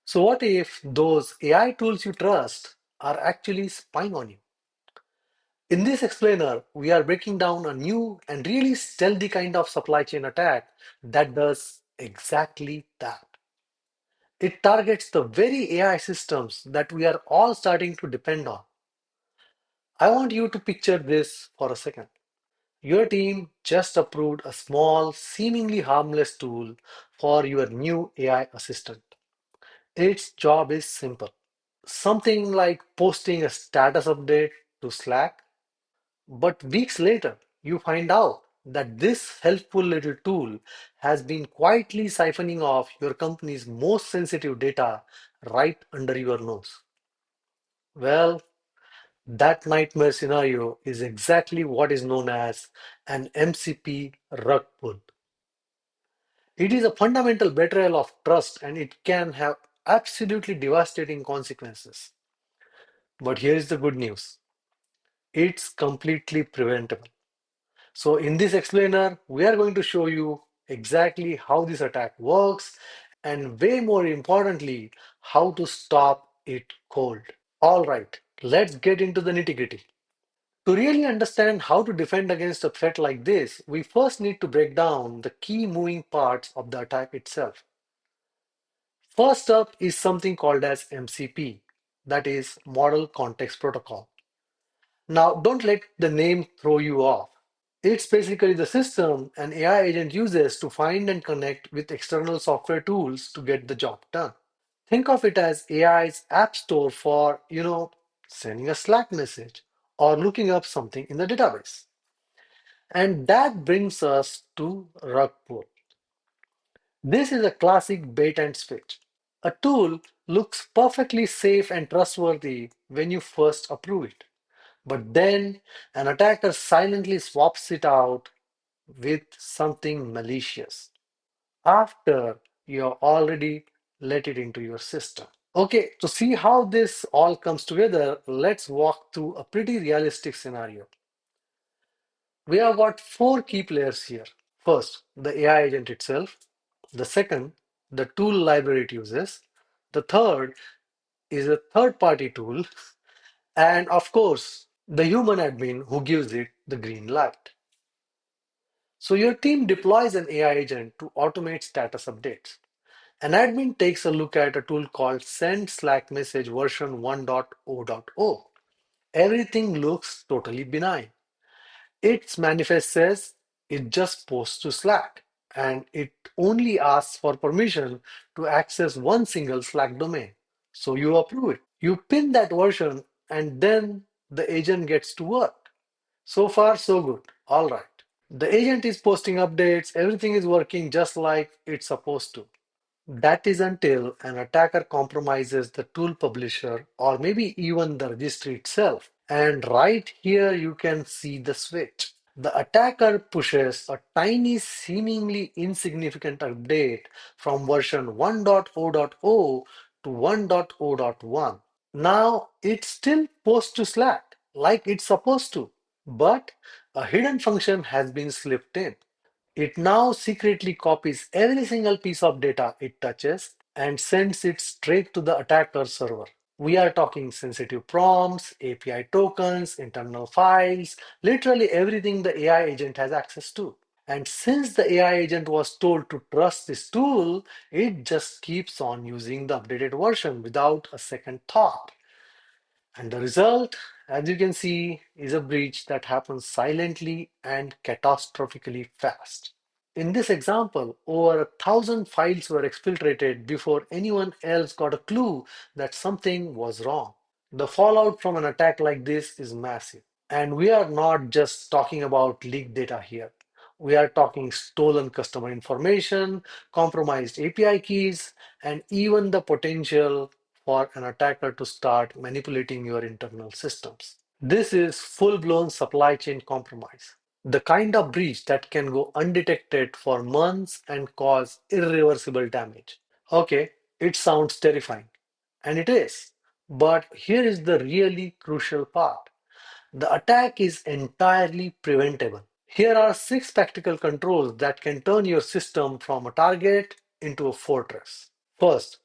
So, what if those AI tools you trust are actually spying on you? In this explainer, we are breaking down a new and really stealthy kind of supply chain attack that does exactly that. It targets the very AI systems that we are all starting to depend on. I want you to picture this for a second. Your team just approved a small, seemingly harmless tool for your new AI assistant. Its job is simple. Something like posting a status update to Slack. But weeks later, you find out that this helpful little tool has been quietly siphoning off your company's most sensitive data right under your nose. Well, that nightmare scenario is exactly what is known as an MCP rug pull. It is a fundamental betrayal of trust and it can have absolutely devastating consequences. But here is the good news, it's completely preventable. So, in this explainer, we are going to show you exactly how this attack works and, way more importantly, how to stop it cold. All right, let's get into the nitty gritty. To really understand how to defend against a threat like this, we first need to break down the key moving parts of the attack itself. First up is something called as MCP, that is Model Context Protocol. Now, don't let the name throw you off. It's basically the system an AI agent uses to find and connect with external software tools to get the job done. Think of it as AI's app store for, sending a Slack message or looking up something in the database. And that brings us to rug pull. This is a classic bait and switch. A tool looks perfectly safe and trustworthy when you first approve it. But then an attacker silently swaps it out with something malicious after you have already let it into your system. Okay, to see how this all comes together, let's walk through a pretty realistic scenario. We have got four key players here. First, the AI agent itself. The second, the tool library it uses. The third is a third party tool. And of course, the human admin who gives it the green light. So your team deploys an AI agent to automate status updates. An admin takes a look at a tool called Send Slack Message version 1.0.0. Everything looks totally benign. Its manifest says it just posts to Slack and it only asks for permission to access one single Slack domain. So you approve it. You pin that version and then the agent gets to work. So far, so good. All right. The agent is posting updates, everything is working just like it's supposed to. That is until an attacker compromises the tool publisher or maybe even the registry itself. And right here you can see the switch. The attacker pushes a tiny, seemingly insignificant update from version 1.0.0 to 1.0.1. Now it still posts to Slack like it's supposed to, but a hidden function has been slipped in. It now secretly copies every single piece of data it touches and sends it straight to the attacker server. We are talking sensitive prompts, API tokens, internal files, literally everything the AI agent has access to. And since the AI agent was told to trust this tool, it just keeps on using the updated version without a second thought. And the result, as you can see, is a breach that happens silently and catastrophically fast. In this example, over 1,000 files were exfiltrated before anyone else got a clue that something was wrong. The fallout from an attack like this is massive. And we are not just talking about leaked data here. We are talking stolen customer information, compromised API keys, and even the potential for an attacker to start manipulating your internal systems. This is full-blown supply chain compromise. The kind of breach that can go undetected for months and cause irreversible damage. Okay, it sounds terrifying, and it is. But here is the really crucial part. The attack is entirely preventable. Here are six practical controls that can turn your system from a target into a fortress. First,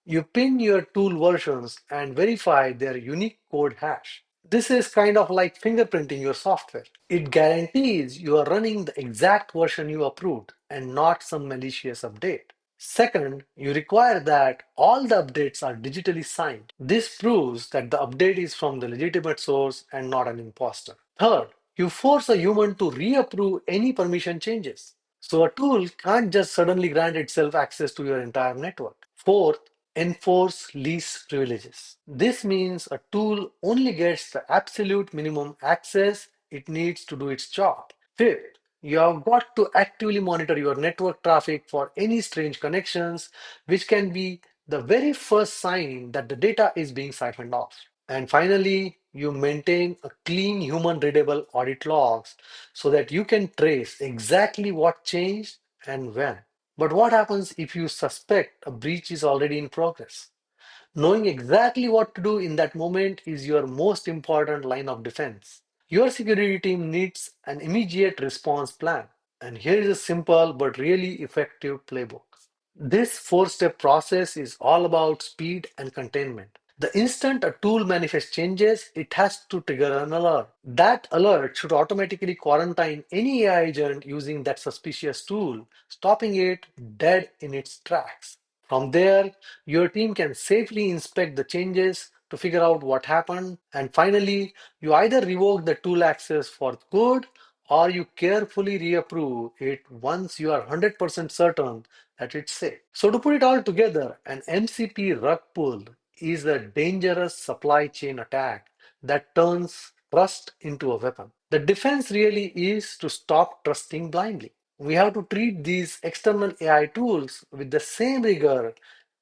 You pin your tool versions and verify their unique code hash. This is kind of like fingerprinting your software. It guarantees you are running the exact version you approved and not some malicious update. Second, you require that all the updates are digitally signed. This proves that the update is from the legitimate source and not an imposter. Third, you force a human to reapprove any permission changes. So a tool can't just suddenly grant itself access to your entire network. Fourth, enforce least privileges. This means a tool only gets the absolute minimum access it needs to do its job. Fifth, you have got to actively monitor your network traffic for any strange connections, which can be the very first sign that the data is being siphoned off. And finally, you maintain a clean human readable audit logs so that you can trace exactly what changed and when. But what happens if you suspect a breach is already in progress? Knowing exactly what to do in that moment is your most important line of defense. Your security team needs an immediate response plan. And here is a simple but really effective playbook. This four-step process is all about speed and containment. The instant a tool manifests changes, it has to trigger an alert. That alert should automatically quarantine any AI agent using that suspicious tool, stopping it dead in its tracks. From there, your team can safely inspect the changes to figure out what happened. And finally, you either revoke the tool access for good or you carefully reapprove it once you are 100% certain that it's safe. So, to put it all together, an MCP rug pull is a dangerous supply chain attack that turns trust into a weapon. The defense really is to stop trusting blindly. We have to treat these external AI tools with the same rigor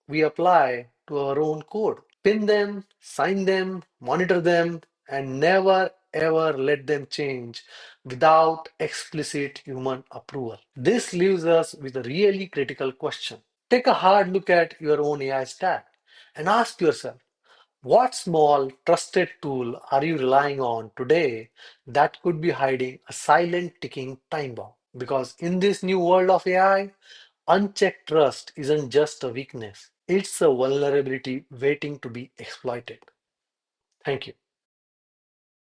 we apply to our own code. Pin them, sign them, monitor them, and never ever let them change without explicit human approval. This leaves us with a really critical question. Take a hard look at your own AI stack and ask yourself, what small, trusted tool are you relying on today that could be hiding a silent ticking time bomb? Because in this new world of AI, unchecked trust isn't just a weakness, it's a vulnerability waiting to be exploited. Thank you.